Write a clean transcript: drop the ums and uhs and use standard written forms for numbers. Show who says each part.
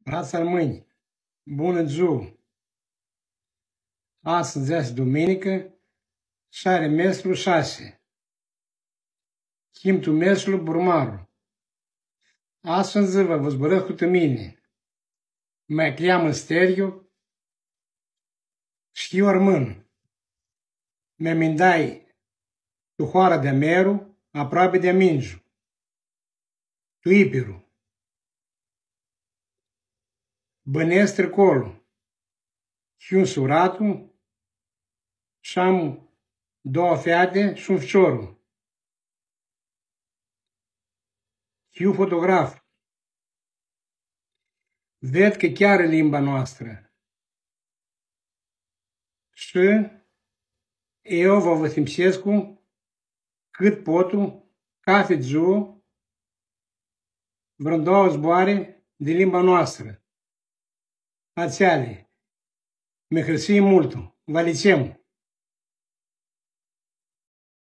Speaker 1: Rața mâini, bună ziua! Astăzi este duminică, 6. Chimtul meslu burmaru. Astăzi vă zbură cu mine. Mai cheamă Steriu și Ormân. Mi mindai tu hoara de meru, aproape de minju. Tu ipiru. Bănesc tricolul. Și un suratul și am două fete și un ficiorul. Și un fotograf. Ved că chiar e limba noastră. Și eu vă simțesc cât potul, ca fițu, vreo 2 zboare de limba noastră. Ațeale, mi hârsie mult, vă licem.